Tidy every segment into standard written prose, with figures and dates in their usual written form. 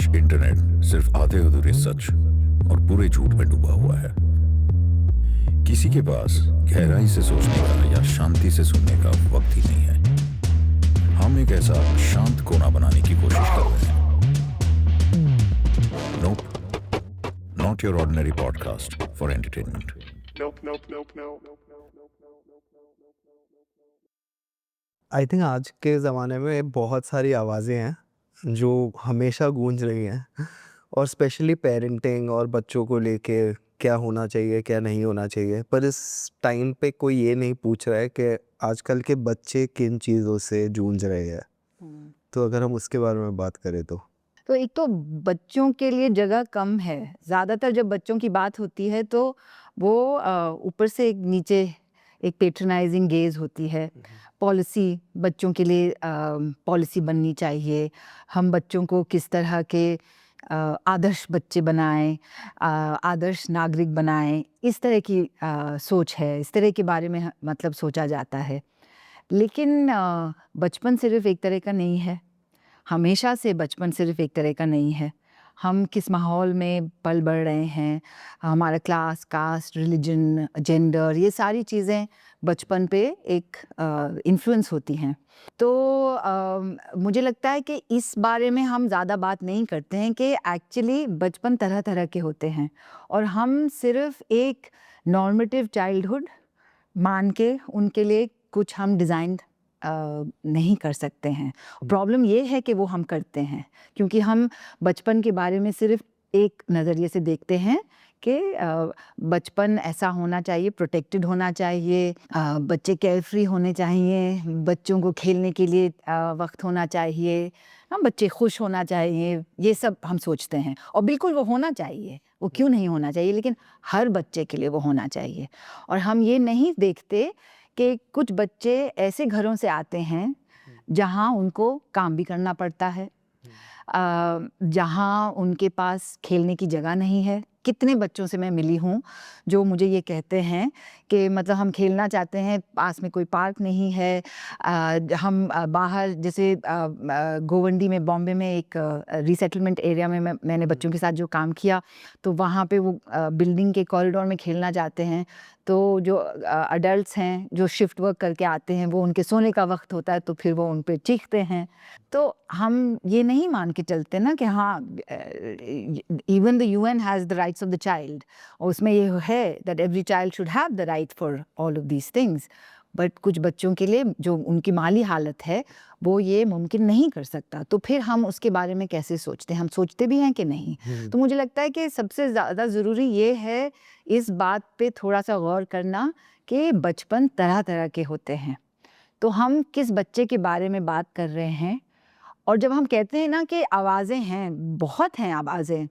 Internet सिर्फ आधे अधूरे सच और पूरे झूठ में डूबा हुआ है। किसी के पास गहराई से सोचने का या शांति से सुनने का वक्त ही नहीं है। हम एक ऐसा शांत कोना बनाने की कोशिश कर रहे हैं। Nope, not your ordinary podcast for entertainment. I think आज के ज़माने में बहुत सारी आवाज़ें हैं जो हमेशा गूंज रही हैं और स्पेशली पेरेंटिंग और बच्चों को लेके क्या होना चाहिए क्या नहीं होना चाहिए, पर इस टाइम पे कोई ये नहीं पूछ रहा है कि आजकल के बच्चे किन चीज़ों से जूझ रहे हैं। तो अगर हम उसके बारे में बात करें तो एक तो बच्चों के लिए जगह कम है। ज़्यादातर जब बच्चों की बात होती है तो वो ऊपर से एक नीचे एक पैट्रनाइजिंग गेज़ होती है। पॉलिसी बच्चों के लिए पॉलिसी बननी चाहिए। हम बच्चों को किस तरह के आदर्श बच्चे बनाएं, आदर्श नागरिक बनाएं, इस तरह की सोच है। इस तरह के बारे में मतलब सोचा जाता है। लेकिन बचपन सिर्फ एक तरह का नहीं है। हमेशा से बचपन सिर्फ एक तरह का नहीं है। हम किस माहौल में पल बढ़ रहे हैं, हमारा क्लास, कास्ट, रिलीजन, जेंडर, ये सारी चीज़ें बचपन पे एक इन्फ्लुएंस होती हैं। तो मुझे लगता है कि इस बारे में हम ज़्यादा बात नहीं करते हैं कि एक्चुअली बचपन तरह तरह के होते हैं और हम सिर्फ एक नॉर्मेटिव चाइल्डहुड मान के उनके लिए कुछ हम डिज़ाइन नहीं कर सकते हैं। प्रॉब्लम ये है कि वो हम करते हैं क्योंकि हम बचपन के बारे में सिर्फ एक नज़रिए से देखते हैं कि बचपन ऐसा होना चाहिए, प्रोटेक्टेड होना चाहिए, बच्चे केयरफ्री होने चाहिए, बच्चों को खेलने के लिए वक्त होना चाहिए, बच्चे खुश होना चाहिए, ये सब हम सोचते हैं और बिल्कुल वो होना चाहिए, वो क्यों नहीं होना चाहिए, लेकिन हर बच्चे के लिए वो होना चाहिए। और हम ये नहीं देखते कि कुछ बच्चे ऐसे घरों से आते हैं जहाँ उनको काम भी करना पड़ता है, जहाँ उनके पास खेलने की जगह नहीं है। कितने बच्चों से मैं मिली हूँ जो मुझे ये कहते हैं कि मतलब हम खेलना चाहते हैं, पास में कोई पार्क नहीं है। हम बाहर जैसे गोवंडी में, बॉम्बे में एक रीसेटलमेंट एरिया में मैंने बच्चों के साथ जो काम किया, तो वहाँ पे वो बिल्डिंग के कॉरिडोर में खेलना चाहते हैं। तो जो अडल्ट्स हैं जो शिफ्ट वर्क करके आते हैं, वो उनके सोने का वक्त होता है तो फिर वो उन पे चीखते हैं। तो हम ये नहीं मान के चलते ना कि हाँ, even the UN has the rights of the child, और उसमें ये है that every child should have the right for all of these things, but कुछ बच्चों के लिए जो उनकी माली हालत है वो ये मुमकिन नहीं कर सकता। तो फिर हम उसके बारे में कैसे सोचते हैं? हम सोचते भी हैं कि नहीं? तो मुझे लगता है कि सबसे ज़्यादा ज़रूरी ये है इस बात पे थोड़ा सा गौर करना कि बचपन तरह तरह के होते हैं। तो हम किस बच्चे के बारे में बात कर रहे हैं? और जब हम कहते हैं ना कि आवाज़ें हैं, बहुत हैं आवाज़ें,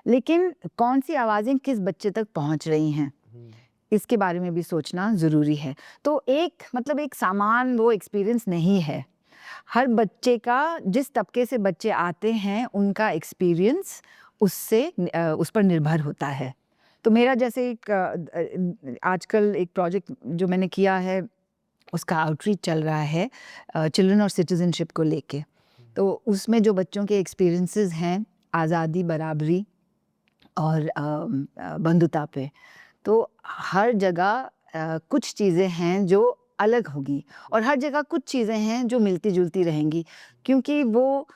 लेकिन कौन सी आवाज़ें किस बच्चे तक पहुंच रही हैं, इसके बारे में भी सोचना ज़रूरी है। तो एक सामान वो एक्सपीरियंस नहीं है। हर बच्चे का, जिस तबके से बच्चे आते हैं, उनका एक्सपीरियंस उससे उस पर निर्भर होता है। तो मेरा जैसे आजकल एक प्रोजेक्ट जो मैंने किया है, उसका आउटरीच चल रहा है चिल्ड्रन और सिटीजनशिप को लेके। तो उसमें जो बच्चों के एक्सपीरियंसेस हैं आज़ादी, बराबरी और बंधुता पे, तो हर जगह कुछ चीज़ें हैं जो अलग होगी और हर जगह कुछ चीज़ें हैं जो मिलती जुलती रहेंगी, क्योंकि वो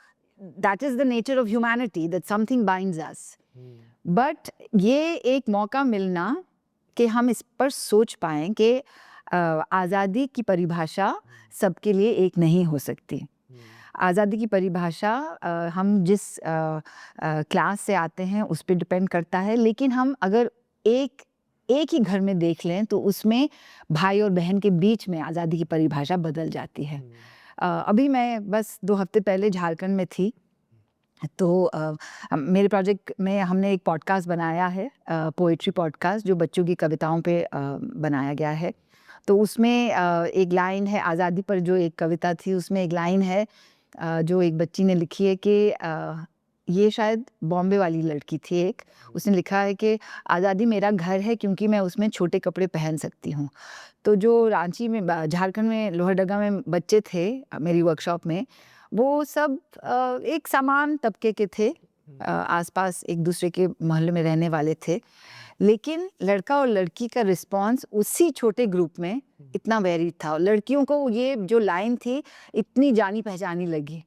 that is the nature of humanity, that something binds us. But ये एक मौका मिलना कि हम इस पर सोच पाएँ कि आज़ादी की परिभाषा सबके लिए एक नहीं हो सकती। आज़ादी की परिभाषा हम जिस क्लास से आते हैं उस पे डिपेंड करता है, लेकिन हम अगर एक ही घर में देख लें तो उसमें भाई और बहन के बीच में आज़ादी की परिभाषा बदल जाती है। अभी मैं बस 2 हफ्ते पहले झारखंड में थी, तो मेरे प्रोजेक्ट में हमने एक पॉडकास्ट बनाया है, पोएट्री पॉडकास्ट, जो बच्चों की कविताओं पे बनाया गया है। तो उसमें एक लाइन है आज़ादी पर, जो एक कविता थी उसमें एक लाइन है जो एक बच्ची ने लिखी है कि ये शायद बॉम्बे वाली लड़की थी एक, उसने लिखा है कि आज़ादी मेरा घर है क्योंकि मैं उसमें छोटे कपड़े पहन सकती हूँ। तो जो रांची में, झारखंड में लोहरदगा में बच्चे थे मेरी वर्कशॉप में, वो सब एक समान तबके के थे, आसपास एक दूसरे के मोहल्ले में रहने वाले थे, लेकिन लड़का और लड़की का रिस्पॉन्स उसी छोटे ग्रुप में इतना वेरी था। और लड़कियों को ये जो लाइन थी इतनी जानी पहचानी लगी।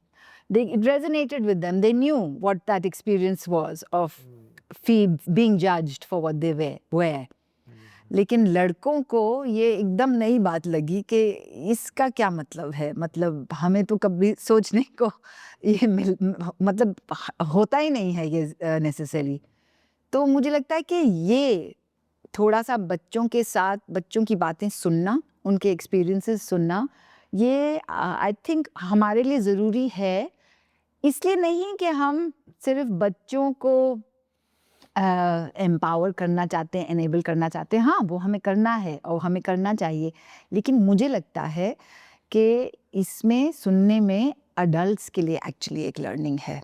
It resonated with them. They knew what that experience was of being judged for what they were. लेकिन लड़कों को ये एकदम नई बात लगी कि इसका क्या मतलब है, मतलब हमें तो कभी सोचने को ये मतलब होता ही नहीं है ये नेसेसरी। तो मुझे लगता है कि ये थोड़ा सा बच्चों के साथ बच्चों की बातें सुनना, उनके एक्सपीरियंसेस सुनना, ये आई थिंक हमारे लिए ज़रूरी है। इसलिए नहीं कि हम सिर्फ बच्चों को एम्पावर करना चाहते हैं, एनेबल करना चाहते हैं, हाँ वो हमें करना है और हमें करना चाहिए, लेकिन मुझे लगता है कि इसमें सुनने में अडल्ट्स के लिए एक्चुअली एक लर्निंग है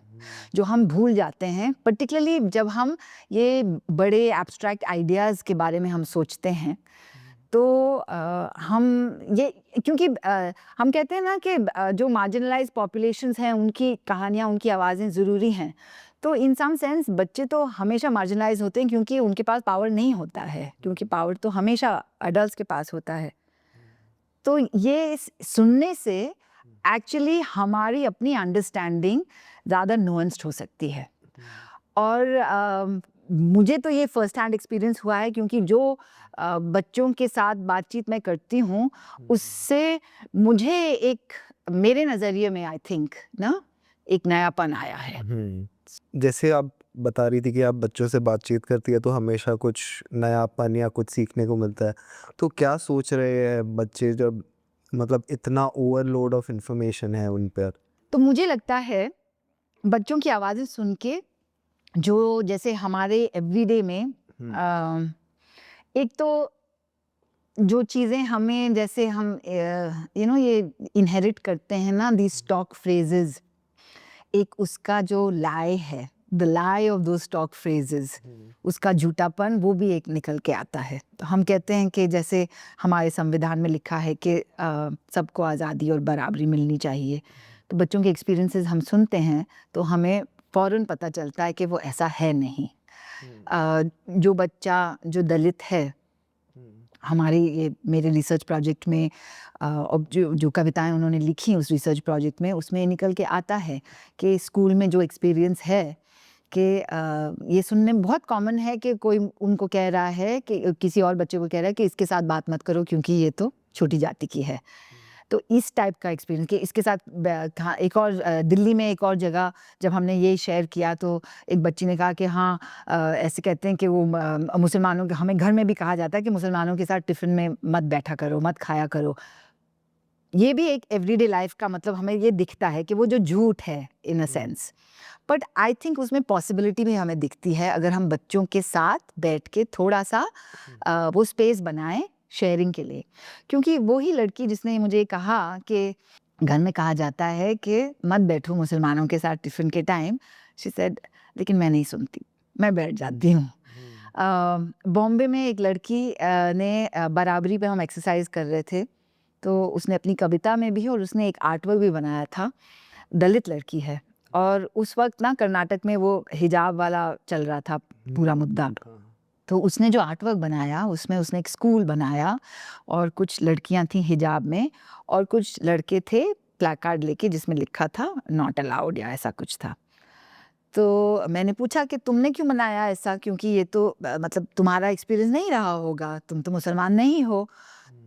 जो हम भूल जाते हैं, पर्टिकुलरली जब हम ये बड़े एब्स्ट्रैक्ट आइडियाज़ के बारे में हम सोचते हैं। तो हम ये क्योंकि हम कहते हैं ना कि जो मार्जिनलाइज्ड पॉपुलेशंस हैं उनकी कहानियाँ, उनकी आवाज़ें ज़रूरी हैं। तो इन सम सेंस बच्चे तो हमेशा मार्जिनलाइज होते हैं क्योंकि उनके पास पावर नहीं होता है, क्योंकि पावर तो हमेशा अडल्ट्स के पास होता है। तो ये सुनने से एक्चुअली हमारी अपनी अंडरस्टैंडिंग ज़्यादा नुअंस्ड हो सकती है। और मुझे तो ये फर्स्ट हैंड एक्सपीरियंस हुआ है क्योंकि जो बच्चों के साथ बातचीत मैं करती हूँ उससे मुझे एक मेरे नज़रिए में आई थिंक ना एक नयापन आया है। जैसे आप बता रही थी कि आप बच्चों से बातचीत करती है तो हमेशा कुछ नयापन या कुछ सीखने को मिलता है, तो क्या सोच रहे हैं बच्चे जब मतलब इतना ओवरलोड ऑफ इंफॉर्मेशन है उन पर? तो मुझे लगता है बच्चों की आवाज़ें सुन के जो जैसे हमारे एवरीडे में एक तो जो चीज़ें हमें जैसे हम ये इनहेरिट करते हैं ना, दी स्टॉक फ्रेजेस, एक उसका जो लाई है, द लाई ऑफ दो स्टॉक फ्रेजेस, उसका झूठापन वो भी एक निकल के आता है। तो हम कहते हैं कि जैसे हमारे संविधान में लिखा है कि सबको आज़ादी और बराबरी मिलनी चाहिए। तो बच्चों के एक्सपीरियंसेस हम सुनते हैं तो हमें फ़ौरन पता चलता है कि वो ऐसा है नहीं। जो बच्चा जो दलित है, हमारी ये मेरे रिसर्च प्रोजेक्ट में और जो कविताएं उन्होंने लिखी उस रिसर्च प्रोजेक्ट में, उसमें निकल के आता है कि स्कूल में जो एक्सपीरियंस है कि ये सुनने में बहुत कॉमन है कि कोई उनको कह रहा है कि किसी और बच्चे को कह रहा है कि इसके साथ बात मत करो क्योंकि ये तो छोटी जाति की है। तो इस टाइप का एक्सपीरियंस कि इसके साथ एक और दिल्ली में एक और जगह जब हमने ये शेयर किया तो एक बच्ची ने कहा कि हाँ ऐसे कहते हैं कि वो मुसलमानों के, हमें घर में भी कहा जाता है कि मुसलमानों के साथ टिफ़िन में मत बैठा करो, मत खाया करो। ये भी एक एवरीडे लाइफ का मतलब हमें ये दिखता है कि वो जो झूठ है in a sense, but I think उसमें पॉसिबिलिटी भी हमें दिखती है अगर हम बच्चों के साथ बैठ के थोड़ा सा वो स्पेस बनाएं शेयरिंग के लिए। क्योंकि वही लड़की जिसने मुझे कहा कि घर में कहा जाता है कि मत बैठो मुसलमानों के साथ टिफ़िन के टाइम, शी सेड लेकिन मैं नहीं सुनती, मैं बैठ जाती हूँ। बॉम्बे में एक लड़की ने बराबरी पे हम एक्सरसाइज कर रहे थे तो उसने अपनी कविता में भी और उसने एक आर्टवर्क भी बनाया था। दलित लड़की है और उस वक्त ना कर्नाटक में वो हिजाब वाला चल रहा था पूरा मुद्दा। तो उसने जो आर्टवर्क बनाया उसमें उसने एक स्कूल बनाया और कुछ लड़कियां थीं हिजाब में और कुछ लड़के थे प्लैकार्ड लेके जिसमें लिखा था नॉट अलाउड या ऐसा कुछ था। तो मैंने पूछा कि तुमने क्यों बनाया ऐसा, क्योंकि ये तो मतलब तुम्हारा एक्सपीरियंस नहीं रहा होगा, तुम तो मुसलमान नहीं हो।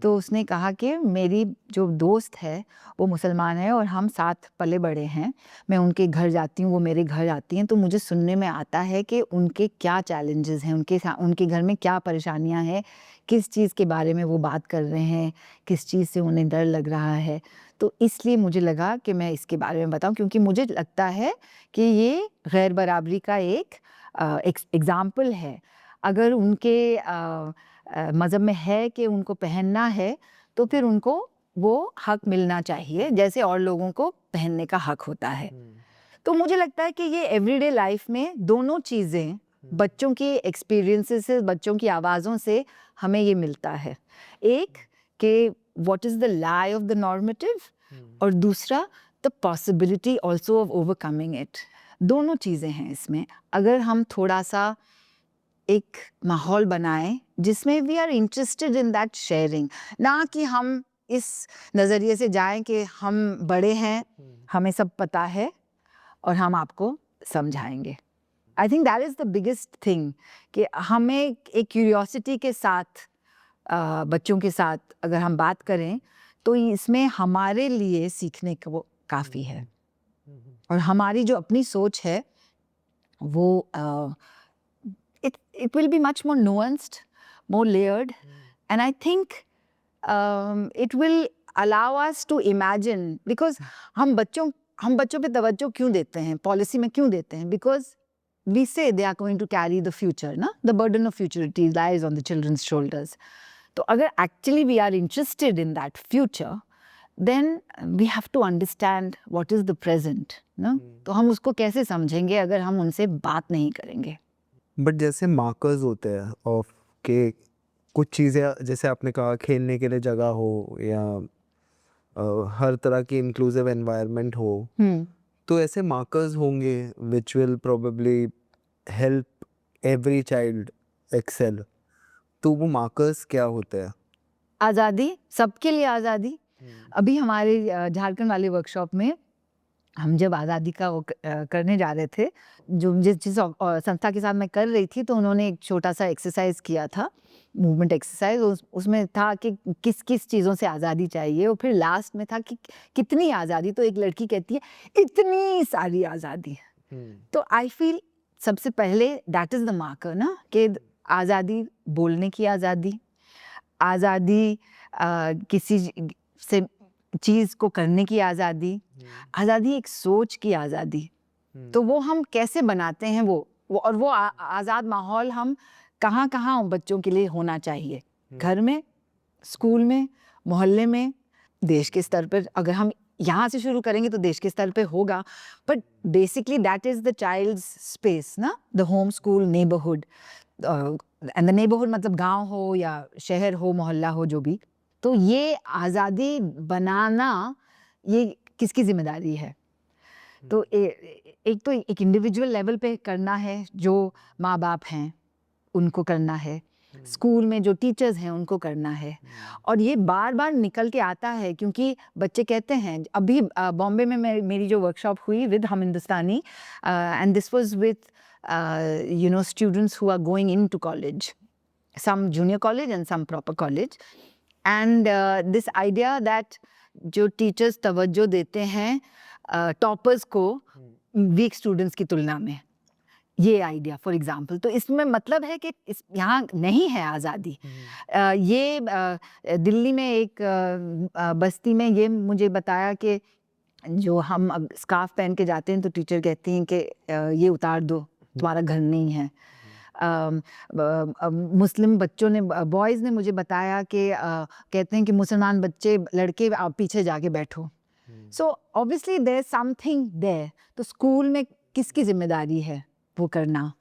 तो उसने कहा कि मेरी जो दोस्त है वो मुसलमान है और हम साथ पले बड़े हैं, मैं उनके घर जाती हूँ, वो मेरे घर आती हैं, तो मुझे सुनने में आता है कि उनके क्या चैलेंजेस हैं, उनके घर में क्या परेशानियाँ हैं, किस चीज़ के बारे में वो बात कर रहे हैं, किस चीज़ से उन्हें डर लग रहा है। तो इसलिए मुझे लगा कि मैं इसके बारे में बताऊं क्योंकि मुझे लगता है कि ये गैर बराबरी का एक एग्ज़ाम्पल है। अगर उनके मज़हब में है कि उनको पहनना है तो फिर उनको वो हक मिलना चाहिए जैसे और लोगों को पहनने का हक होता है। तो मुझे लगता है कि ये एवरीडे लाइफ में दोनों चीज़ें बच्चों के एक्सपीरियंसेस से, बच्चों की आवाज़ों से हमें ये मिलता है। एक कि what is the lie of the normative और दूसरा the possibility also of overcoming it. दोनों चीज़ें हैं इसमें। अगर हम थोड़ा सा एक माहौल बनाएं जिसमें we are interested in that sharing, ना कि हम इस नज़रिए से जाएं कि हम बड़े हैं, हमें सब पता है और हम आपको समझाएंगे। आई think that is the biggest thing कि हमें एक क्यूरियोसिटी के साथ बच्चों के साथ अगर हम बात करें तो इसमें हमारे लिए सीखने को काफ़ी है। और हमारी जो अपनी सोच है वो it will be much more nuanced, more layered, and I think it will allow us to imagine, because हम बच्चों पे तवज्जो क्यों देते हैं, पॉलिसी में क्यों देते हैं? Because we say they are going to carry the future, ना? The burden of futurity lies on the children's shoulders. तो अगर actually we are interested in that future, then we have to understand what is the present, ना? तो हम उसको कैसे समझेंगे अगर हम उनसे बात नहीं करेंगे? बट जैसे मार्कर्स होते हैं ऑफ के कुछ चीज़ें, जैसे आपने कहा खेलने के लिए जगह हो या हर तरह की इंक्लूसिव एनवायरनमेंट हो, तो ऐसे मार्कर्स होंगे which will probably help every child excel. तो वो मार्कर्स क्या होते हैं? आज़ादी, सबके लिए आज़ादी। अभी हमारे झारखंड वाले वर्कशॉप में हम जब आज़ादी का वो करने जा रहे थे, जो जिस संस्था के साथ मैं कर रही थी, तो उन्होंने एक छोटा सा एक्सरसाइज किया था, मूवमेंट एक्सरसाइज। उसमें था कि किस किस चीज़ों से आज़ादी चाहिए, और फिर लास्ट में था कि कितनी आज़ादी। तो एक लड़की कहती है इतनी सारी आज़ादी। तो आई फील सबसे पहले दैट इज़ द मार्कर ना, कि आज़ादी, बोलने की आज़ादी, आज़ादी किसी से चीज़ को करने की आज़ादी, आज़ादी एक सोच की आज़ादी। तो वो हम कैसे बनाते हैं और वो आज़ाद माहौल हम कहाँ बच्चों के लिए होना चाहिए? घर में, स्कूल में, मोहल्ले में, देश के स्तर पर। अगर हम यहाँ से शुरू करेंगे तो देश के स्तर पे होगा, but basically that is the child's space ना, the home, school, neighbourhood. And the neighbourhood मतलब गांव हो या शहर हो, मोहल्ला हो, जो भी। तो ये आज़ादी बनाना, ये किसकी जिम्मेदारी है? तो एक तो एक इंडिविजुअल लेवल पे करना है, जो माँ बाप हैं उनको करना है, स्कूल में जो टीचर्स हैं उनको करना है। और ये बार बार निकल के आता है, क्योंकि बच्चे कहते हैं, अभी बॉम्बे में मेरी जो वर्कशॉप हुई with Hum Hindustani, and this was with students who are going into college, some junior college and some proper college. And this idea that जो टीचर्स तवज्जो देते हैं टॉपर्स को वीक स्टूडेंट्स की तुलना में, ये आइडिया फॉर एग्जांपल। तो इसमें मतलब है कि यहाँ नहीं है आज़ादी। ये दिल्ली में एक बस्ती में ये मुझे बताया कि जो हम स्कार्फ पहन के जाते हैं तो टीचर कहती हैं कि ये उतार दो, तुम्हारा घर नहीं है। मुस्लिम बच्चों ने, बॉयज़ ने मुझे बताया कि कहते हैं कि मुसलमान बच्चे, लड़के, आप पीछे जाके बैठो। So obviously there is something there. तो स्कूल में किसकी जिम्मेदारी है वो करना?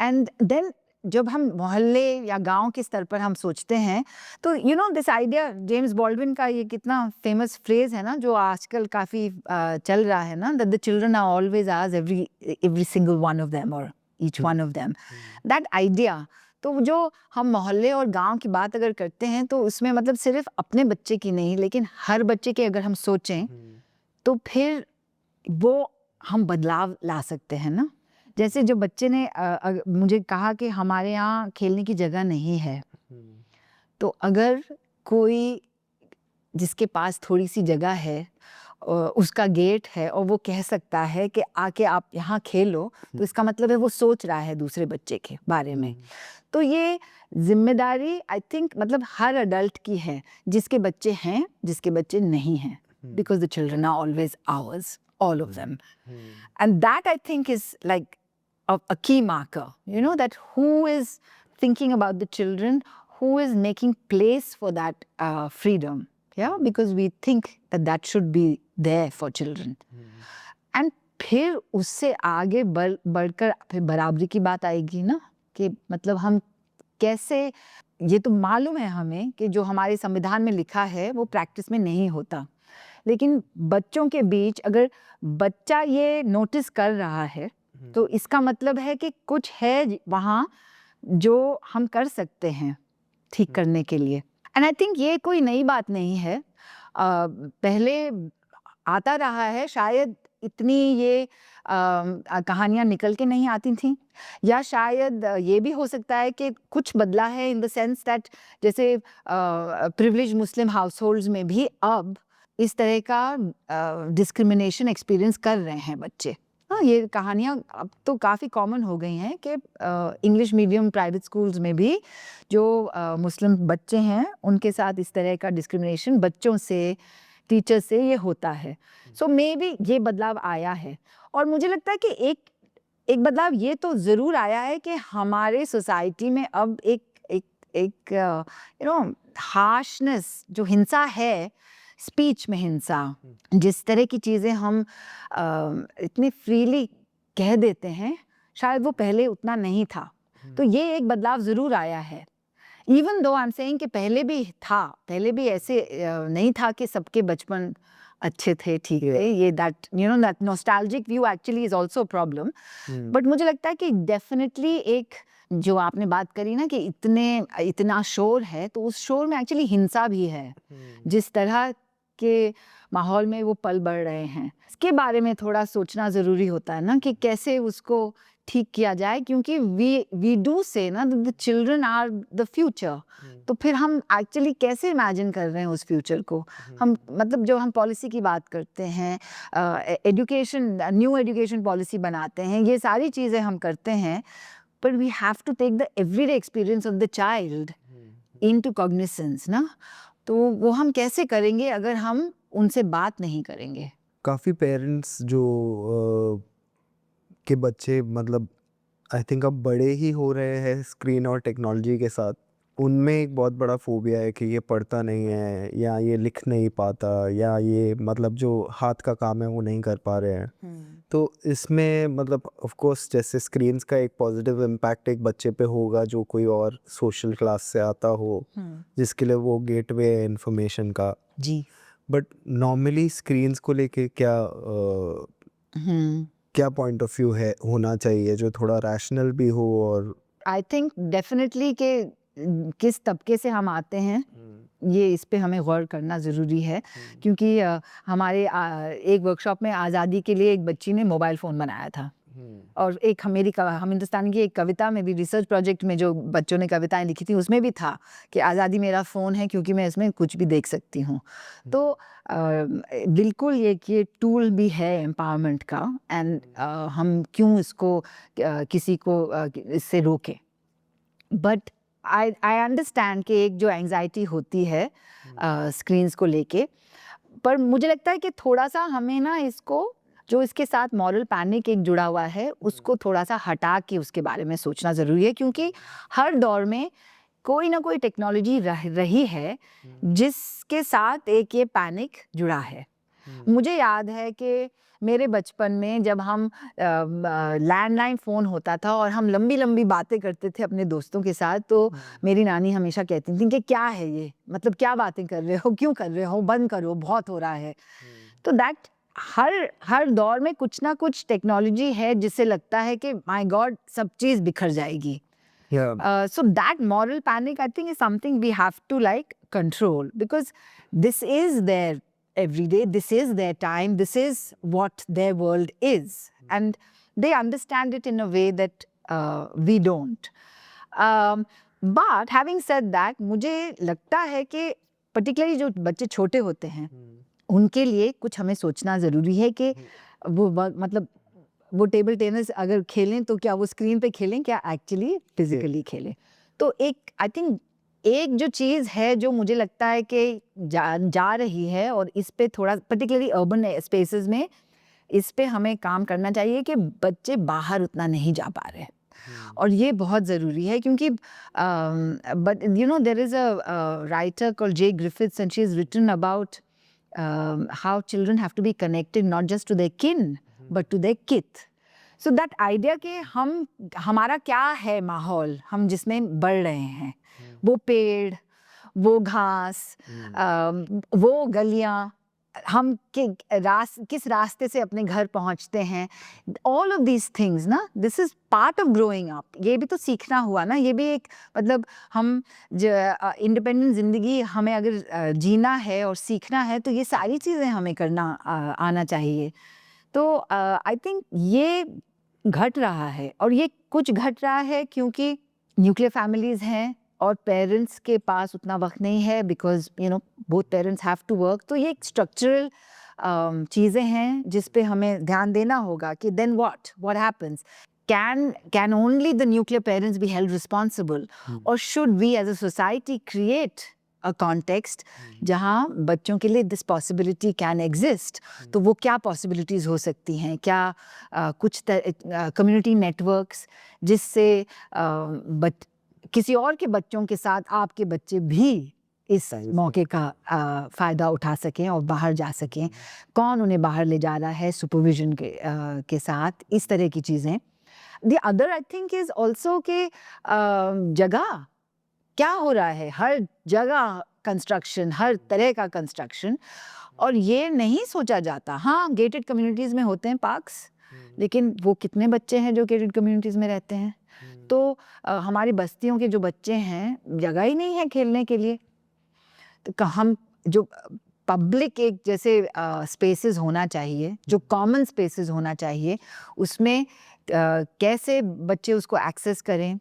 एंड देन जब हम मोहल्ले या गांव के स्तर पर हम सोचते हैं, तो दिस आइडिया, जेम्स बॉल्डविन का ये कितना फेमस फ्रेज है ना, जो आजकल काफ़ी चल रहा है ना, that the children are always आज every single one of them और each one of them, that idea. तो जो हम मोहल्ले और गांव की बात अगर करते हैं, तो उसमें मतलब सिर्फ अपने बच्चे की नहीं, लेकिन हर बच्चे के अगर हम सोचें तो फिर वो हम बदलाव ला सकते हैं ना। जैसे जो बच्चे ने मुझे कहा कि हमारे यहाँ खेलने की जगह नहीं है, तो अगर कोई जिसके पास थोड़ी सी जगह है, उसका गेट है, और वो कह सकता है कि आके आप यहाँ खेलो, तो इसका मतलब है वो सोच रहा है दूसरे बच्चे के बारे में। तो ये जिम्मेदारी आई थिंक मतलब हर अडल्ट की है, जिसके बच्चे हैं, जिसके बच्चे नहीं हैं, because the children are always ours, all of them. And that I think is like a key marker, that who is thinking about the children, who is making place for that freedom, because we think that should be there for children. And फिर उससे आगे बढ़कर फिर बराबरी की बात आएगी ना, कि मतलब हम कैसे, ये तो मालूम है हमें कि जो हमारे संविधान में लिखा है वो प्रैक्टिस में नहीं होता, लेकिन बच्चों के बीच अगर बच्चा ये नोटिस कर रहा है तो इसका मतलब है कि कुछ है वहाँ जो हम कर सकते हैं ठीक करने के लिए। एंड आई थिंक ये कोई नई बात नहीं है, पहले आता रहा है, शायद इतनी ये कहानियाँ निकल के नहीं आती थी, या शायद ये भी हो सकता है कि कुछ बदला है इन द सेंस दैट जैसे प्रिविलेज मुस्लिम हाउसहोल्ड्स में भी अब इस तरह का डिस्क्रिमिनेशन एक्सपीरियंस कर रहे हैं बच्चे। हाँ, ये कहानियाँ अब तो काफ़ी कॉमन हो गई हैं कि इंग्लिश मीडियम प्राइवेट स्कूल्स में भी जो मुस्लिम बच्चे हैं उनके साथ इस तरह का डिस्क्रिमिनेशन बच्चों से, टीचर से ये होता है। सो मे बी ये बदलाव आया है, और मुझे लगता है कि एक बदलाव ये तो ज़रूर आया है कि हमारे सोसाइटी में अब एक यू नो हार्शनेस, जो हिंसा है, स्पीच में हिंसा, जिस तरह की चीज़ें हम इतनी फ्रीली कह देते हैं, शायद वो पहले उतना नहीं था। तो ये एक बदलाव ज़रूर आया है। Even though I am saying कि पहले भी था, पहले भी ऐसे नहीं था कि सबके बचपन अच्छे थे, ठीक थे। ये that that nostalgic view actually is also problem. But मुझे लगता है कि डेफिनेटली एक जो आपने बात करी ना कि इतना शोर है, तो उस शोर में एक्चुअली हिंसा भी है। जिस तरह के माहौल में वो पल बढ़ रहे हैं, इसके बारे में थोड़ा सोचना ज़रूरी होता है ना कि कैसे उसको ठीक किया जाए, क्योंकि वी डू से ना the children are the future. तो फिर हम एक्चुअली कैसे इमेजिन कर रहे हैं उस फ्यूचर को? हम मतलब जो हम पॉलिसी की बात करते हैं, एजुकेशन, न्यू एजुकेशन पॉलिसी बनाते हैं, ये सारी चीज़ें हम करते हैं, but we have to take the everyday experience of the child into cognizance ना। तो वो हम कैसे करेंगे अगर हम उनसे बात नहीं करेंगे? काफ़ी पेरेंट्स जो के बच्चे मतलब आई थिंक अब बड़े ही हो रहे हैं स्क्रीन और टेक्नोलॉजी के साथ, उनमें एक बहुत बड़ा फोबिया है कि ये पढ़ता नहीं है, या ये लिख नहीं पाता, या ये मतलब जो हाथ का काम है वो नहीं कर पा रहे हैं। तो इसमें मतलब ऑफ कोर्स जैसे स्क्रीन्स का एक पॉजिटिव इम्पैक्ट एक बच्चे पे होगा जो कोई और सोशल क्लास से आता हो, जिसके लिए वो गेटवे है इन्फॉर्मेशन का। जी। बट नॉर्मली स्क्रीन्स को लेके क्या पॉइंट ऑफ व्यू है होना चाहिए जो थोड़ा रैशनल भी हो? और आई थिंक डेफिनेटली कि किस तबके से हम आते हैं, ये इस पे हमें गौर करना ज़रूरी है, क्योंकि हमारे एक वर्कशॉप में आज़ादी के लिए एक बच्ची ने मोबाइल फ़ोन बनाया था, और एक हम हिंदुस्तानी की एक कविता में भी, रिसर्च प्रोजेक्ट में जो बच्चों ने कविताएं लिखी थी, उसमें भी था कि आज़ादी मेरा फ़ोन है क्योंकि मैं इसमें कुछ भी देख सकती हूँ। तो बिल्कुल ये टूल भी है एम्पावरमेंट का, एंड हम क्यों इसको किसी को इससे रोकें। बट आई अंडरस्टैंड कि एक जो एंग्जाइटी होती है स्क्रीन्स को लेके, पर मुझे लगता है कि थोड़ा सा हमें ना इसको, जो इसके साथ मॉरल पैनिक एक जुड़ा हुआ है, उसको थोड़ा सा हटा के उसके बारे में सोचना ज़रूरी है, क्योंकि हर दौर में कोई ना कोई टेक्नोलॉजी रही है जिसके साथ एक ये पैनिक जुड़ा है। मुझे याद है कि मेरे बचपन में जब हम लैंडलाइन फ़ोन होता था और हम लंबी लंबी बातें करते थे अपने दोस्तों के साथ, तो मेरी नानी हमेशा कहती थी कि क्या है ये, मतलब क्या बातें कर रहे हो, क्यों कर रहे हो, बंद करो, बहुत हो रहा है। तो दैट हर दौर में कुछ ना कुछ टेक्नोलॉजी है जिससे लगता है कि माय गॉड सब चीज़ बिखर जाएगी। So that moral panic, I think, is something we have to like control, because this is their everyday, this is their time, this is what their world is, and they understand it in a way that we don't. But having said that, मुझे लगता है कि particularly जो बच्चे छोटे होते हैं, उनके लिए कुछ हमें सोचना ज़रूरी है कि मतलब वो टेबल टेनिस अगर खेलें तो क्या वो स्क्रीन पे खेलें, क्या एक्चुअली फिजिकली खेलें। तो एक आई थिंक एक जो चीज़ है जो मुझे लगता है कि जा रही है, और इस पे थोड़ा पर्टिकुलरली अर्बन स्पेसेस में इस पे हमें काम करना चाहिए कि बच्चे बाहर उतना नहीं जा पा रहे, और ये बहुत ज़रूरी है, क्योंकि but there is a writer called J Griffiths, and she is written about how children have to be connected not just to their kin but to their kith. So that idea कि हमारा क्या है माहौल, हम जिसमें बढ़ रहे हैं, वो पेड़, वो घास, वो गलियाँ, हम किस रास्ते से अपने घर पहुंचते हैं, ऑल ऑफ दीज थिंग्स ना, this is part of growing up. ये भी तो सीखना हुआ ना, ये भी एक मतलब हम इंडिपेंडेंट ज़िंदगी हमें अगर जीना है और सीखना है तो ये सारी चीज़ें हमें करना आना चाहिए। तो आई थिंक ये घट रहा है, और ये कुछ घट रहा है क्योंकि न्यूक्लियर फैमिलीज़ हैं और पेरेंट्स के पास उतना वक्त नहीं है, because you know both parents have to work. तो ये एक स्ट्रक्चरल चीज़ें हैं जिस पे हमें ध्यान देना होगा कि then what happens, can only the nuclear parents be held responsible, or should we as a society create a context जहाँ बच्चों के लिए this possibility can exist? तो वो क्या possibilities हो सकती हैं, क्या कुछ community networks जिससे किसी और के बच्चों के साथ आपके बच्चे भी इस मौके का फ़ायदा उठा सकें और बाहर जा सकें, कौन उन्हें बाहर ले जा रहा है सुपरविजन के साथ, इस तरह की चीज़ें। The other I think is also कि जगह क्या हो रहा है, हर जगह कंस्ट्रक्शन, हर तरह का कंस्ट्रक्शन, और ये नहीं सोचा जाता। हाँ, गेटेड कम्युनिटीज़ में होते हैं पार्क्स, लेकिन वो कितने बच्चे हैं जो गेटेड कम्युनिटीज़ में रहते हैं? तो हमारी बस्तियों के जो बच्चे हैं, जगह ही नहीं है खेलने के लिए। तो हम जो पब्लिक एक जैसे स्पेसेस होना चाहिए, जो कॉमन स्पेसेस होना चाहिए, उसमें कैसे बच्चे उसको एक्सेस करें।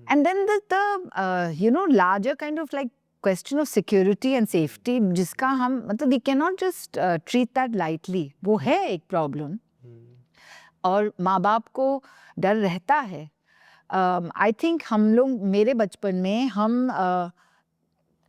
And then the you know larger kind of like question of security and safety, जिसका हम मतलब we cannot just treat that lightly, वो है एक प्रॉब्लम, और माँ बाप को डर रहता है। आई थिंक हम लोग, मेरे बचपन में हम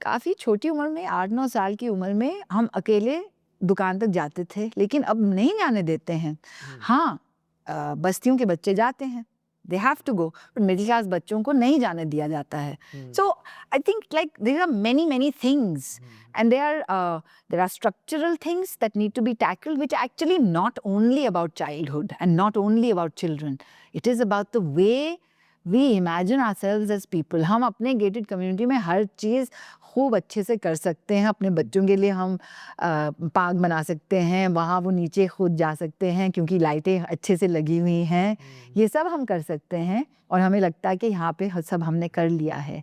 काफ़ी छोटी उम्र में, 8-9 साल की उम्र में हम अकेले दुकान तक जाते थे, लेकिन अब नहीं जाने देते हैं। हाँ, बस्तियों के बच्चे जाते हैं, दे हैव टू गो, पर मिडिल क्लास बच्चों को नहीं जाने दिया जाता है। So I think like there are many things, and there are structural things that need to be tackled, which actually not only about childhood and not only about children. It is about the way we imagine ourselves as people. हम अपने gated community में हर चीज़ खूब अच्छे से कर सकते हैं। अपने बच्चों के लिए हम पार्क बना सकते हैं, वहाँ वो नीचे खुद जा सकते हैं क्योंकि लाइटें अच्छे से लगी हुई हैं। ये सब हम कर सकते हैं और हमें लगता है कि यहाँ पे सब हमने कर लिया है।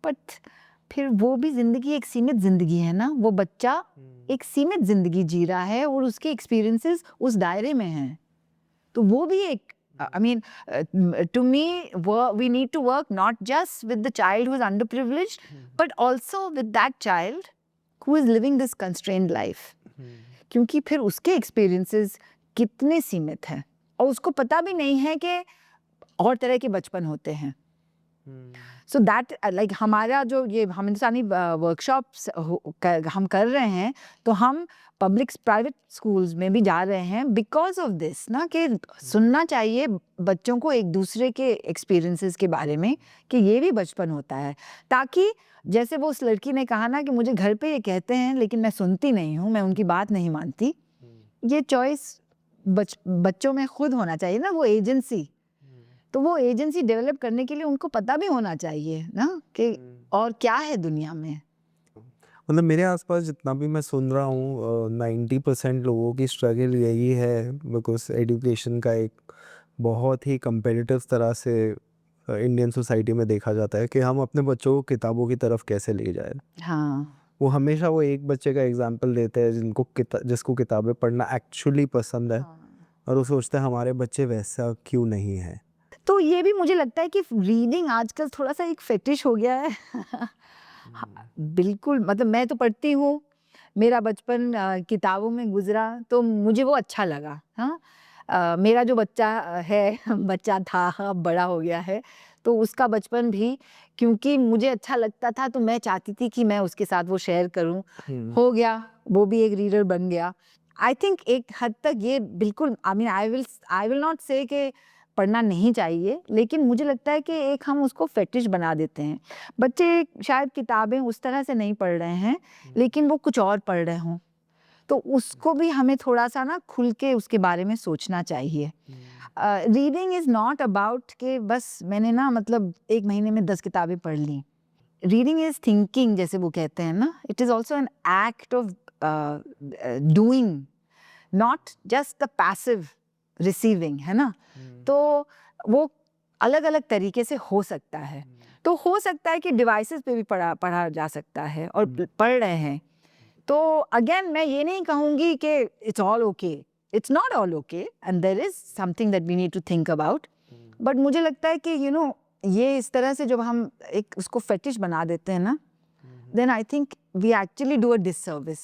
बट फिर वो भी ज़िंदगी एक सीमित ज़िंदगी है ना, वो बच्चा एक सीमित ज़िंदगी जी रहा है और उसके एक्सपीरियंसेस उस दायरे में हैं। तो वो भी एक I mean, to me, we need to work not just with the child who is underprivileged, but also with that child who is living this constrained life. क्योंकि फिर उसके experiences कितने सीमित हैं और उसको पता भी नहीं है कि और तरह के बचपन होते हैं। So that like हमारा जो ये हम हिंदुस्तानी वर्कशॉप्स हम कर रहे हैं, तो हम पब्लिक प्राइवेट स्कूल्स में भी जा रहे हैं बिकॉज ऑफ दिस ना, कि सुनना चाहिए बच्चों को एक दूसरे के एक्सपीरियंसेस के बारे में कि ये भी बचपन होता है, ताकि जैसे वो उस लड़की ने कहा ना कि मुझे घर पे ये कहते हैं लेकिन मैं सुनती नहीं हूँ, मैं उनकी बात नहीं मानती, ये चॉइस बच्चों में खुद होना चाहिए ना, वो एजेंसी। तो वो एजेंसी डेवलप करने के लिए उनको पता भी होना चाहिए ना कि और क्या है दुनिया में। मतलब मेरे आसपास जितना भी मैं सुन रहा हूँ 90% लोगों की स्ट्रगल यही है, बिकॉज एजुकेशन का एक बहुत ही कंपेटिटिव तरह से इंडियन सोसाइटी में देखा जाता है कि हम अपने बच्चों को किताबों की तरफ कैसे ले जाए। हाँ, वो हमेशा वो एक बच्चे का एग्जाम्पल देते हैं जिसको किताबें पढ़ना एक्चुअली पसंद है, और वो सोचते हैं हमारे बच्चे वैसा क्यों नहीं है। तो ये भी मुझे लगता है कि रीडिंग आजकल थोड़ा सा एक फेटिश हो गया है। बिल्कुल, मतलब मैं तो पढ़ती हूँ, मेरा बचपन किताबों में गुजरा तो मुझे वो अच्छा लगा। हाँ, मेरा जो बच्चा है बच्चा था, अब बड़ा हो गया है, तो उसका बचपन भी क्योंकि मुझे अच्छा लगता था तो मैं चाहती थी कि मैं उसके साथ वो शेयर करूँ। हो गया, वो भी एक रीडर बन गया। आई थिंक एक हद तक ये बिल्कुल, I mean I will not से कि पढ़ना नहीं चाहिए, लेकिन मुझे लगता है कि एक हम उसको फेटिश बना देते हैं। बच्चे शायद किताबें उस तरह से नहीं पढ़ रहे हैं, लेकिन वो कुछ और पढ़ रहे हों, तो उसको भी हमें थोड़ा सा ना खुल के उसके बारे में सोचना चाहिए। रीडिंग इज़ नॉट अबाउट कि बस मैंने ना मतलब 1 महीने में 10 किताबें पढ़ ली। रीडिंग इज़ थिंकिंग, जैसे वो कहते हैं ना, it is also an act of doing, not just the passive receiving, है ना। तो वो अलग अलग तरीके से हो सकता है। तो हो सकता है कि डिवाइसेस पे भी पढ़ा जा सकता है और पढ़ रहे हैं। तो अगेन मैं ये नहीं कहूँगी कि it's all okay, it's not all okay and there is something that we need to think about. But मुझे लगता है कि ये इस तरह से जब हम एक उसको फेटिश बना देते हैं ना, then I think we actually do a disservice.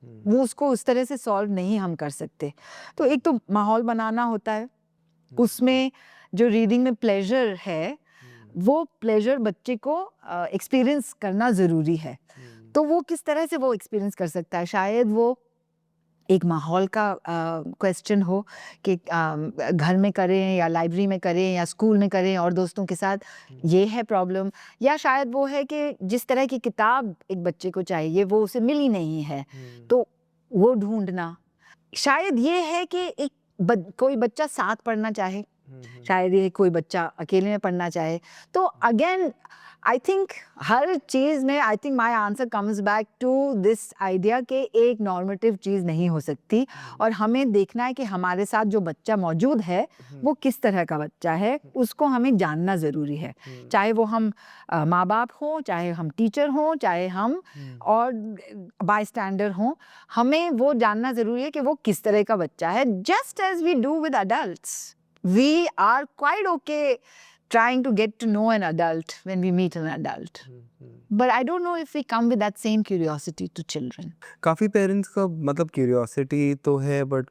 वो उसको उस तरह से सॉल्व नहीं हम कर सकते। तो एक तो माहौल बनाना होता है, उसमें जो रीडिंग में प्लेजर है वो प्लेजर बच्चे को एक्सपीरियंस करना ज़रूरी है। तो वो किस तरह से वो एक्सपीरियंस कर सकता है, शायद वो एक माहौल का क्वेश्चन हो कि घर में करें या लाइब्रेरी में करें या स्कूल में करें और दोस्तों के साथ, ये है प्रॉब्लम। या शायद वो है कि जिस तरह की किताब एक बच्चे को चाहिए वो उसे मिली नहीं है, तो वो ढूंढना। शायद ये है कि कोई बच्चा साथ पढ़ना चाहे, शायद ये कोई बच्चा अकेले में पढ़ना चाहे। तो अगेन आई थिंक हर चीज़ में I think my answer comes back to this idea कि एक नॉर्मेटिव चीज़ नहीं हो सकती और हमें देखना है कि हमारे साथ जो बच्चा मौजूद है वो किस तरह का बच्चा है, उसको हमें जानना ज़रूरी है। चाहे वो हम माँ बाप हों, चाहे हम टीचर हों, चाहे हम और बाय स्टैंडर हों, हमें वो जानना ज़रूरी है कि वो किस तरह का बच्चा है। Just as we do with adults, we are quite okay trying to get to know an adult when we meet an adult. But I don't know if we come with that same curiosity to children. काफ़ी parents का मतलब curiosity तो है, but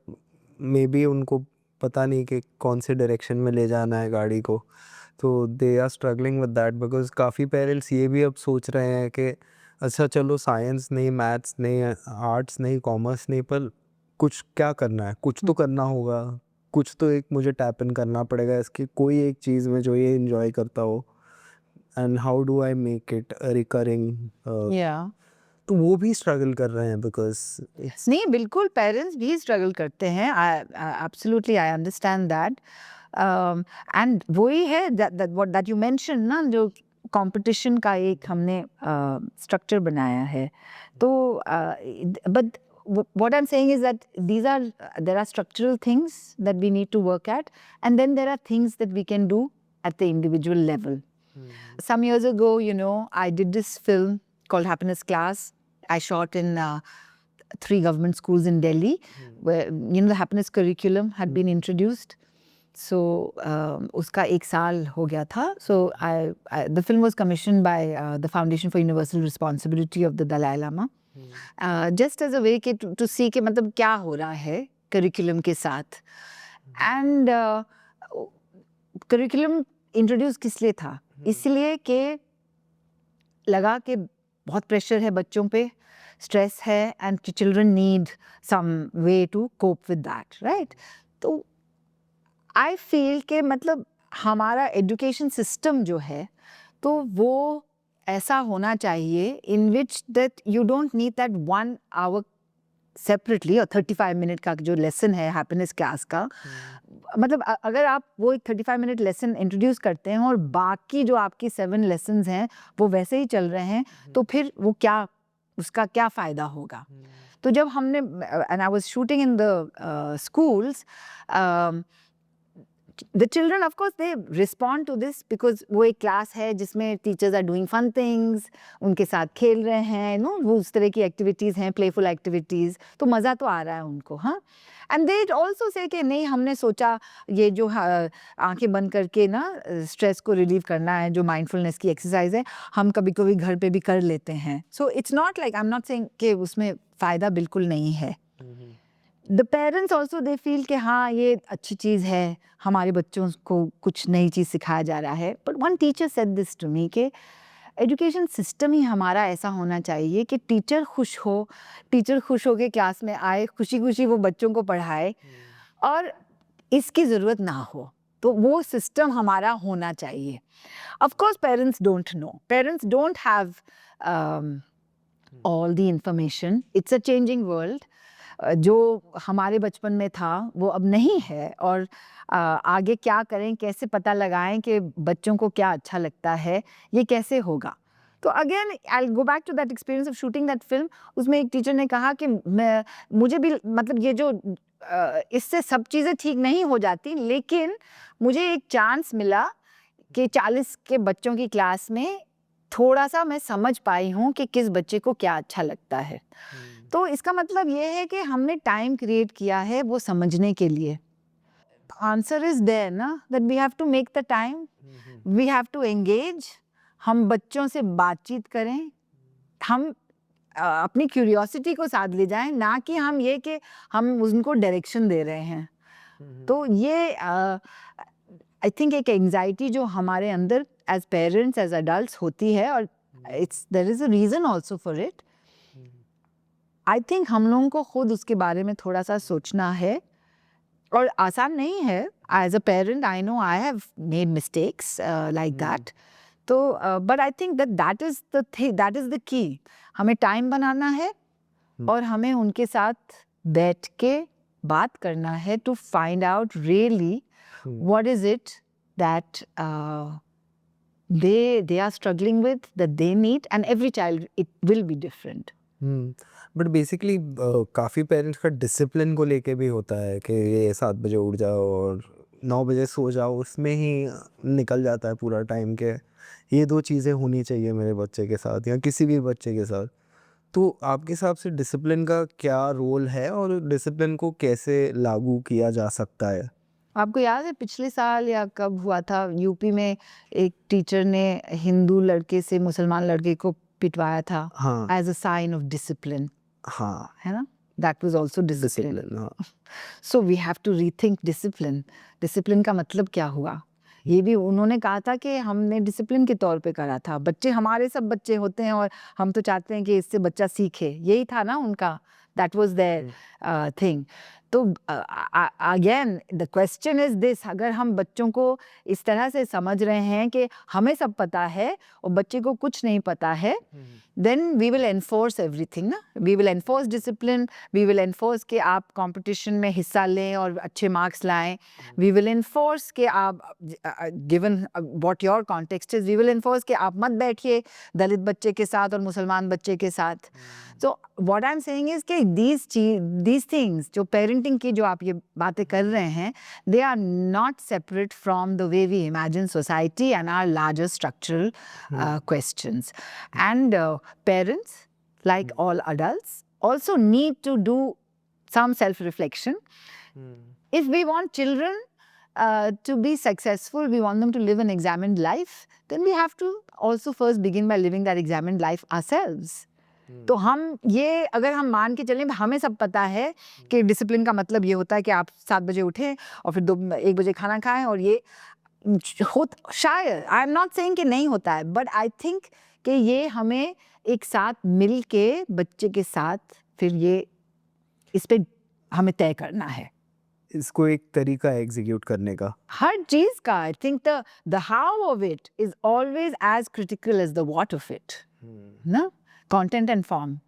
may be उनको पता नहीं कि कौन से डायरेक्शन में ले जाना है गाड़ी को, तो they are struggling with that. Because काफ़ी पेरेंट्स ये भी अब सोच रहे हैं कि अच्छा चलो साइंस नहीं, मैथ्स नहीं, आर्ट्स नहीं, कॉमर्स नहीं, पर कुछ क्या करना है, कुछ तो करना होगा, कुछ तो एक मुझे टैप इन करना पड़ेगा इसकी कोई एक चीज़ में जो ये इन्जॉय करता हो। And how do I make it recurring. Yeah. तो वो भी स्ट्रगल कर रहे हैं बिकॉज नहीं, बिल्कुल पेरेंट्स भी स्ट्रगल करते हैं। Absolutely I understand that. And वही है दैट यू मेंशन ना, जो कंपटीशन का एक हमने स्ट्रक्चर बनाया है। तो but what I'm saying is that there are structural things that we need to work at, and then there are things that we can do at the individual level. Some years ago, I did this film called Happiness Class. I shot in 3 government schools in Delhi, where the happiness curriculum had been introduced. So uska 1 saal ho gaya tha. So the film was commissioned by the Foundation for Universal Responsibility of the Dalai Lama. Just as a way to see कि मतलब क्या हो रहा है curriculum के साथ। And curriculum introduce किस लिए था, इसलिए कि लगा कि बहुत प्रेशर है बच्चों पे, स्ट्रेस है, and children need some way to cope with that, right. तो आई फील कि मतलब हमारा एजुकेशन सिस्टम जो है तो वो ऐसा होना चाहिए in which that you don't need that 1 hour separately, और 35 मिनट का जो लेसन है हैप्पीनेस क्लास का, मतलब अगर आप वो एक 35 मिनट लेसन इंट्रोड्यूस करते हैं और बाकी जो आपकी 7 लेसन्स हैं वो वैसे ही चल रहे हैं, तो फिर वो क्या, उसका क्या फ़ायदा होगा। तो जब हमने, and I was shooting in the schools, the children of course they respond to this because वो एक क्लास है जिसमें teachers are doing fun things, उनके साथ खेल रहे हैं, वो उस तरह की एक्टिविटीज़ हैं, playful activities, तो मज़ा तो आ रहा है उनको, हाँ। एंड दे ऑल्सो से कि नहीं, हमने सोचा ये जो आंखें बंद करके ना स्ट्रेस को रिलीव करना है, जो माइंडफुलनेस की एक्सरसाइज है, हम कभी कभी घर पे भी कर लेते हैं। So it's not like, I am not saying कि उसमें फ़ायदा बिल्कुल नहीं है। The parents also they feel कि हाँ ये अच्छी चीज़ है, हमारे बच्चों को कुछ नई चीज़ सिखाया जा रहा है। But one teacher said this to me कि एजुकेशन सिस्टम ही हमारा ऐसा होना चाहिए कि टीचर खुश हो के क्लास में आए, खुशी खुशी वो बच्चों को पढ़ाए और इसकी ज़रूरत ना हो। तो वो सिस्टम हमारा होना चाहिए। Of course parents don't know, parents don't have all the information, it's a changing world. जो हमारे बचपन में था वो अब नहीं है, और आगे क्या करें, कैसे पता लगाएं कि बच्चों को क्या अच्छा लगता है, ये कैसे होगा। तो again I go back to that experience of shooting that film. उसमें एक टीचर ने कहा कि मुझे भी मतलब ये जो इससे सब चीज़ें ठीक नहीं हो जाती, लेकिन मुझे एक चांस मिला कि 40 के बच्चों की क्लास में थोड़ा सा मैं समझ पाई हूँ कि किस बच्चे को क्या अच्छा लगता है। तो इसका मतलब ये है कि हमने टाइम क्रिएट किया है वो समझने के लिए। आंसर इज देयर ना, that we have to make the time, we have to engage. हम बच्चों से बातचीत करें, हम अपनी क्यूरियोसिटी को साथ ले जाएं, ना कि हम ये कि हम उनको डायरेक्शन दे रहे हैं। तो ये आई थिंक एक एंजाइटी जो हमारे अंदर एज पेरेंट्स एज अडल्ट्स होती है, और it's there is a reason also for it. I think हम लोगों को खुद उसके बारे में थोड़ा सा सोचना है, और आसान नहीं है। As a parent I know I have made mistakes like that. तो but I think that is the thing, that is the key. हमें टाइम बनाना है और हमें उनके साथ बैठ के बात करना है to find out really what is it that they are struggling with, that they need, and every child it will be different. But basically काफ़ी पेरेंट्स का डिसिप्लिन को लेके भी होता है कि ये 7 बजे उठ जाओ और 9 बजे सो जाओ, उसमें ही निकल जाता है पूरा टाइम के ये 2 चीज़ें होनी चाहिए मेरे बच्चे के साथ या किसी भी बच्चे के साथ। तो आपके हिसाब से डिसिप्लिन का क्या रोल है और डिसिप्लिन को कैसे लागू किया जा सकता है? आपको याद है पिछले साल या कब हुआ था, यूपी में एक टीचर ने हिंदू लड़के से मुसलमान लड़के को पिटवाया था हाँ as a sign of discipline, हाँ है ना? That was also discipline. Discipline हाँ so we have to rethink discipline. Discipline का मतलब क्या हुआ? ये भी उन्होंने कहा था कि हमने डिसिप्लिन के तौर पे करा था। बच्चे हमारे सब बच्चे होते हैं और हम तो चाहते हैं कि इससे बच्चा सीखे, यही था ना उनका, दैट वाज देयर थिंग। तो again the question is this, अगर हम बच्चों को इस तरह से समझ रहे हैं कि हमें सब पता है और बच्चे को कुछ नहीं पता है, then we will enforce everything ना, we will enforce discipline, we will enforce कि आप competition में हिस्सा लें और अच्छे marks लाएं, we will enforce कि आप given what your context is, we will enforce कि आप मत बैठिए दलित बच्चे के साथ और मुसलमान बच्चे के साथ। So what I'm saying is कि these things जो parenting की जो आप ये बातें कर रहे हैं, they are not separate from the way we imagine society and our larger structural questions. And parents, like all adults, also need to do some self-reflection. If we want children to be successful, we want them to live an examined life, then we have to also first begin by living that examined life ourselves. तो हम ये अगर हम मान के चलें, हमें सब पता है कि डिसिप्लिन का मतलब ये होता है कि आप 7 बजे उठें और फिर 1 बजे खाना खाएं, और ये शायद, आई एम नॉट सेइंग कि नहीं होता है, बट आई थिंक कि ये हमें एक साथ मिल के बच्चे के साथ फिर ये इस पे हमें तय करना है इसको एक तरीका है एग्जीक्यूट करने का। हर चीज का। I think the how of it is always as critical as the what of it ना, कंटेंट एंड फॉर्म।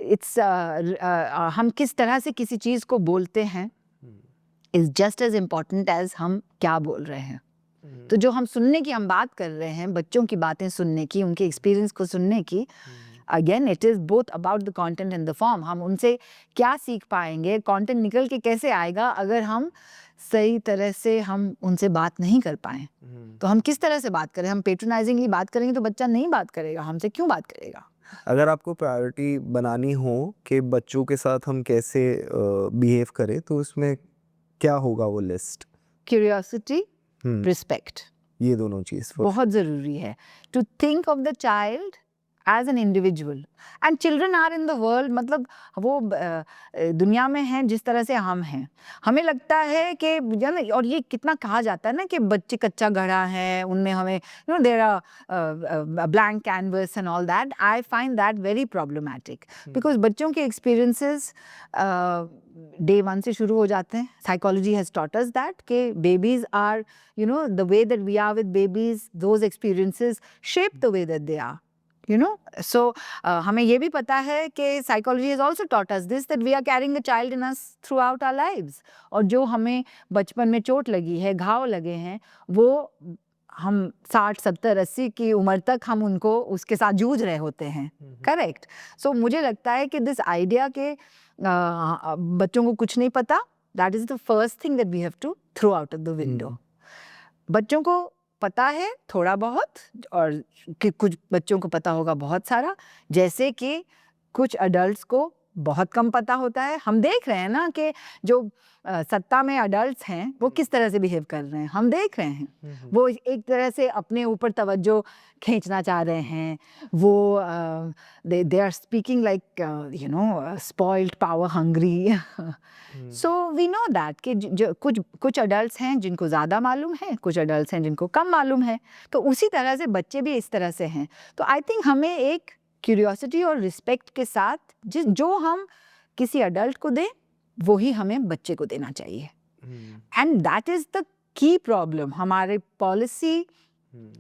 इट्स हम किस तरह से किसी चीज को बोलते हैं is just as important as हम क्या बोल रहे हैं। तो जो हम सुनने की हम बात कर रहे हैं, बच्चों की बातें सुनने की, उनके एक्सपीरियंस को सुनने की, again it is both about the content and the form. हम उनसे क्या सीख पाएंगे, कंटेंट निकल के कैसे आएगा अगर हम सही तरह से हम उनसे बात नहीं कर पाएँ। तो हम किस तरह से बात करें? हम पेट्रोनाइजिंगली बात करेंगे तो बच्चा नहीं बात करेगा, हमसे क्यों बात करेगा? अगर आपको प्रायोरिटी बनानी हो कि बच्चों के साथ हम कैसे बिहेव करें, तो उसमें क्या होगा वो लिस्ट? क्यूरियोसिटी, रिस्पेक्ट, ये दोनों चीज़ बहुत ज़रूरी है। To think of the child as an individual, and children are in the world, मतलब वो दुनिया में हैं जिस तरह से हम हैं। हमें लगता है कि और ये कितना कहा जाता है ना कि बच्चे कच्चा घड़ा है, उनमें हमें you know there are blank canvas and all that. I find that very problematic, because बच्चों के एक्सपीरियंसेस डे 1 से शुरू हो जाते हैं। Psychology has taught us that कि babies are, you know, the way that we are with babies, those experiences shape the way that they are, you know. So हमें ये भी पता है कि psychology has also taught us this, that we are carrying the child in us throughout our lives. और जो हमें बचपन में चोट लगी है, घाव लगे हैं, वो हम 60-70-80 की उम्र तक हम उनको उसके साथ जूझ रहे होते हैं, करेक्ट? सो मुझे लगता है कि दिस आइडिया के बच्चों को कुछ नहीं पता, that is the first thing that we have to throw out of the window. बच्चों को पता है थोड़ा बहुत और कि कुछ बच्चों को पता होगा बहुत सारा, जैसे कि कुछ अडल्ट्स को बहुत कम पता होता है। हम देख रहे हैं ना कि जो सत्ता में अडल्ट्स हैं वो किस तरह से बिहेव कर रहे हैं, हम देख रहे हैं। वो एक तरह से अपने ऊपर तवज्जो खींचना चाह रहे हैं, वो they are speaking like you know spoiled power hungry. So we know that कि जो कुछ अडल्ट्स हैं जिनको ज़्यादा मालूम है, कुछ अडल्ट्स हैं जिनको कम मालूम है, तो उसी तरह से बच्चे भी इस तरह से हैं। तो आई थिंक हमें एक क्यूरियोसिटी और रिस्पेक्ट के साथ जो हम किसी अडल्ट को दें वो ही हमें बच्चे को देना चाहिए। And that is the key problem. हमारे policy,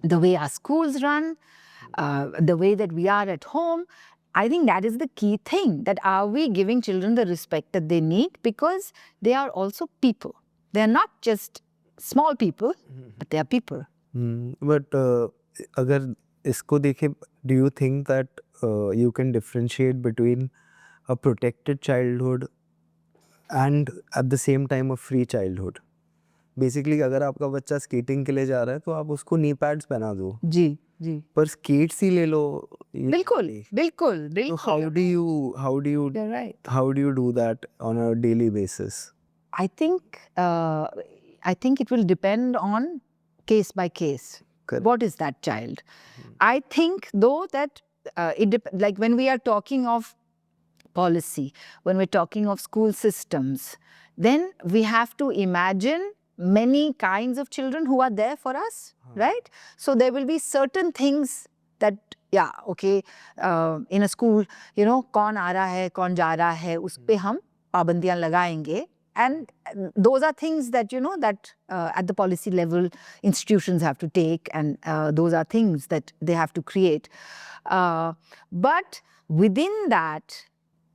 the way our schools run, the way that we are at home, I think that is the key thing, that are we giving children the respect that they need, because they are also people. They are not just small people, but they are people. But अगर इसको देखें, do you think that you can differentiate between a protected childhood and at the same time a free childhood? Basically अगर आपका बच्चा skating के लिए जा रहा है तो आप उसको नी पैड्स पहना दो, जी जी, पर स्केट्स ही ले लो। बिल्कुल बिल्कुल तो बिल्कुल, you're right. how do you do that on a daily basis? I think it will depend on case by case. Correct. What is that child? I think though that like when we are talking of policy, when we're talking of school systems, then we have to imagine many kinds of children who are there for us, right? So there will be certain things that, yeah, okay, in a school, you know, कौन आ रहा है, कौन जा रहा है, उस पे हम पाबंदियां लगाएंगे. And those are things that, you know, that at the policy level institutions have to take, and those are things that they have to create. But within that,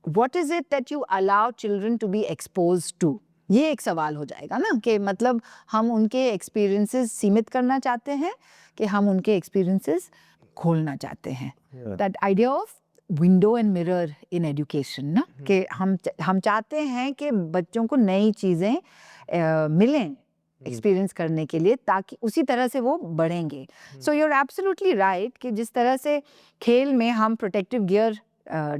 what is it that you allow children to be exposed to? ये एक सवाल हो जाएगा ना, कि मतलब हम उनके experiences सीमित करना चाहते हैं कि हम उनके experiences खोलना चाहते हैं. That idea of window and mirror in education ना, कि हम चाहते हैं कि बच्चों को नई चीज़ें मिलें एक्सपीरियंस करने के लिए, ताकि उसी तरह से वो बढ़ेंगे. So you are absolutely right कि जिस तरह से खेल में हम प्रोटेक्टिव गियर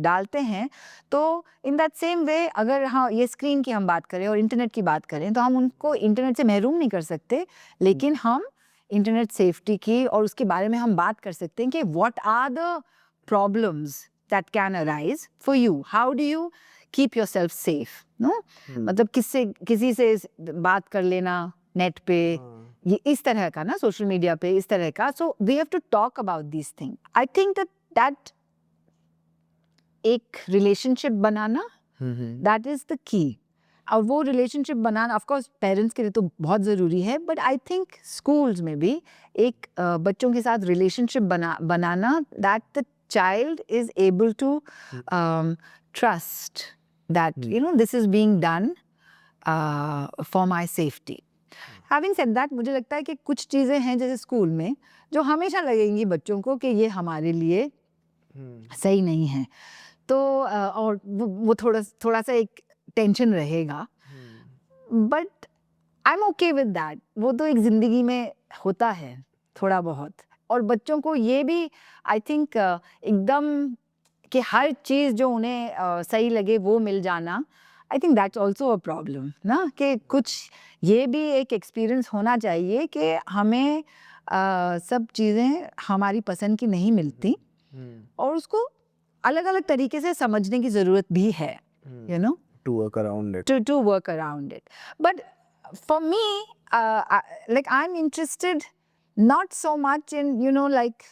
डालते हैं, तो इन दैट सेम वे अगर हाँ ये स्क्रीन की हम बात करें और इंटरनेट की बात करें, तो हम उनको इंटरनेट से महरूम नहीं कर सकते, लेकिन हम इंटरनेट सेफ्टी की और उसके बारे में हम बात कर सकते हैं कि what are the problems that can arise for you. How do you keep yourself safe? No? मतलब किसी से बात कर लेना नेट पे, ये इस तरह का ना, सोशल मीडिया पे इस तरह का. So we have to talk about these things. I think that एक relationship banana, that is the key. और वो relationship banana of course parents के लिए तो बहुत ज़रूरी है, बट आई थिंक स्कूल्स में भी एक बच्चों के साथ relationship banana, that the child is able to trust that you know this is being done for my safety. Having said that, मुझे लगता है कि कुछ चीज़ें हैं जैसे स्कूल में जो हमेशा लगेंगी बच्चों को कि ये हमारे लिए सही नहीं है, तो और वो थोड़ा सा एक टेंशन रहेगा, but I am okay with that. वो तो एक ज़िंदगी में होता है थोड़ा बहुत. और बच्चों को ये भी आई थिंक एकदम कि हर चीज़ जो उन्हें सही लगे वो मिल जाना, I think that's also a problem ना, कि कुछ ये भी एक एक्सपीरियंस होना चाहिए कि हमें सब चीज़ें हमारी पसंद की नहीं मिलती, और उसको अलग अलग तरीके से समझने की ज़रूरत भी है, you know, to work around it. to work around it. But for me, like I'm interested not so much in, you know, like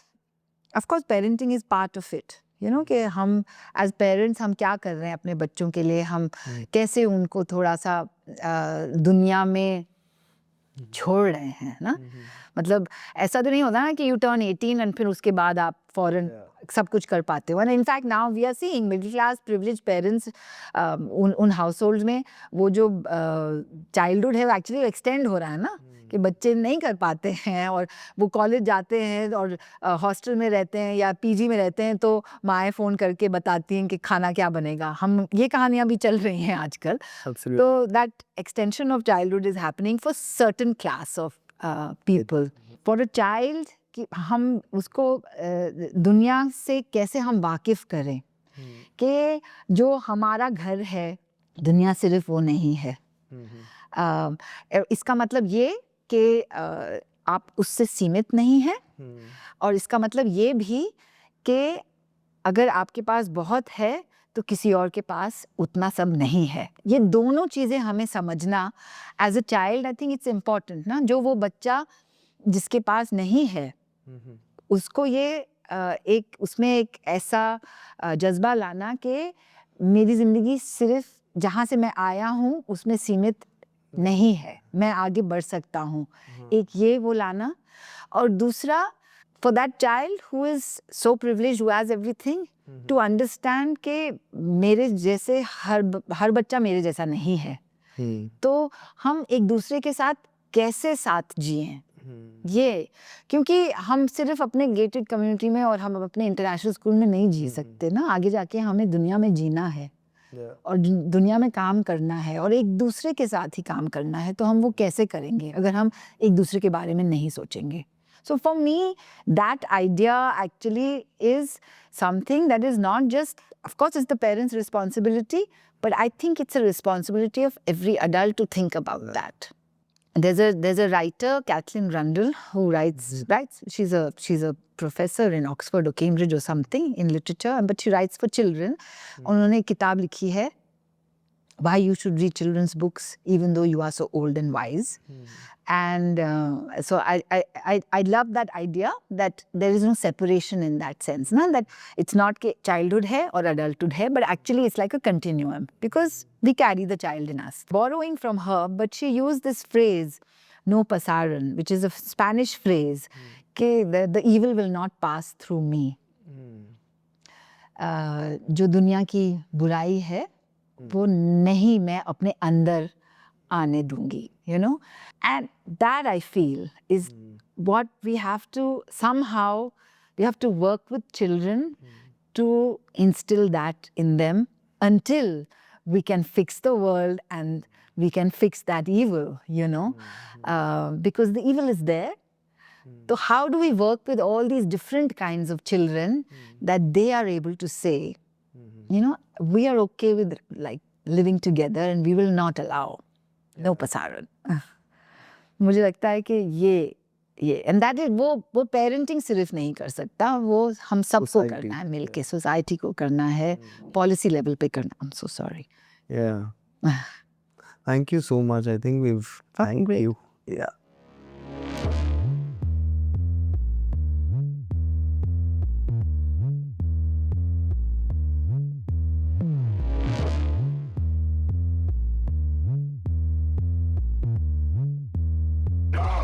of course parenting is part of it, you know, कि हम as parents हम क्या कर रहे हैं अपने बच्चों के लिए, हम कैसे उनको थोड़ा सा दुनिया में छोड़ रहे हैं ना. मतलब ऐसा तो नहीं होता ना कि you turn 18 and फिर उसके बाद आप फौरन सब कुछ कर पाते हो. And in fact now we are seeing middle class privileged parents उन households में वो जो childhood है वो actually extend हो रहा है ना, कि बच्चे नहीं कर पाते हैं और वो कॉलेज जाते हैं और हॉस्टल में रहते हैं या पीजी में रहते हैं, तो माएँ फ़ोन करके बताती हैं कि खाना क्या बनेगा। हम ये कहानियाँ भी चल रही हैं आजकल। Absolutely. So that extension of childhood is happening for certain class of people. For a child कि हम उसको दुनिया से कैसे हम वाकिफ़ करें कि जो हमारा घर है, दुनिया सिर्फ वो नहीं है। इसका मतलब ये कि आप उससे सीमित नहीं हैं, और इसका मतलब ये भी कि अगर आपके पास बहुत है तो किसी और के पास उतना सब नहीं है। ये दोनों चीज़ें हमें समझना as a child, I think it's important ना। जो वो बच्चा जिसके पास नहीं है उसको ये एक उसमें एक ऐसा जज्बा लाना कि मेरी ज़िंदगी सिर्फ जहाँ से मैं आया हूँ उसमें सीमित नहीं है, मैं आगे बढ़ सकता हूँ। एक ये वो लाना, और दूसरा for that child who is so privileged, who has everything, to understand कि मेरे जैसे हर बच्चा मेरे जैसा नहीं है। तो हम एक दूसरे के साथ कैसे साथ जिएं, ये, क्योंकि हम सिर्फ अपने गेटेड कम्युनिटी में और हम अपने इंटरनेशनल स्कूल में नहीं जी सकते ना। आगे जाके हमें दुनिया में जीना है और दुनिया में काम करना है और एक दूसरे के साथ ही काम करना है। तो हम वो कैसे करेंगे अगर हम एक दूसरे के बारे में नहीं सोचेंगे? So for me, that idea actually is something that is not just, of course, it's the parents' responsibility, but I think it's a responsibility of every adult to think about that. There's a writer, Kathleen Rundle, who writes. She's a professor in Oxford or Cambridge or something in literature, but she writes for children. उन्होंने एक किताब लिखी है, Why You Should Read Children's Books Even Though You Are So Old and Wise. And so I love that idea that there is no separation in that sense, na? That it's not कि childhood है और adulthood है, but actually it's like a continuum because we carry the child in us. Borrowing from her, but she used this phrase, no pasaran, which is a Spanish phrase, कि the evil will not pass through me. जो दुनिया की बुराई है वो नहीं मैं अपने अंदर आने दूंगी, you know, and that I feel is what we have to somehow, we have to work with children to instill that in them until we can fix the world and we can fix that evil, you know, because the evil is there. So how do we work with all these different kinds of children that they are able to say, you know, we are okay with like living together and we will not allow no pasaran. मुझे लगता है कि ये and that is वो parenting सिर्फ नहीं कर सकता, वो हम सबको करना है, मिलके society को करना है, policy level पे करना. I'm so sorry. Yeah. Thank you so much. I think we've thanked you. Yeah. No!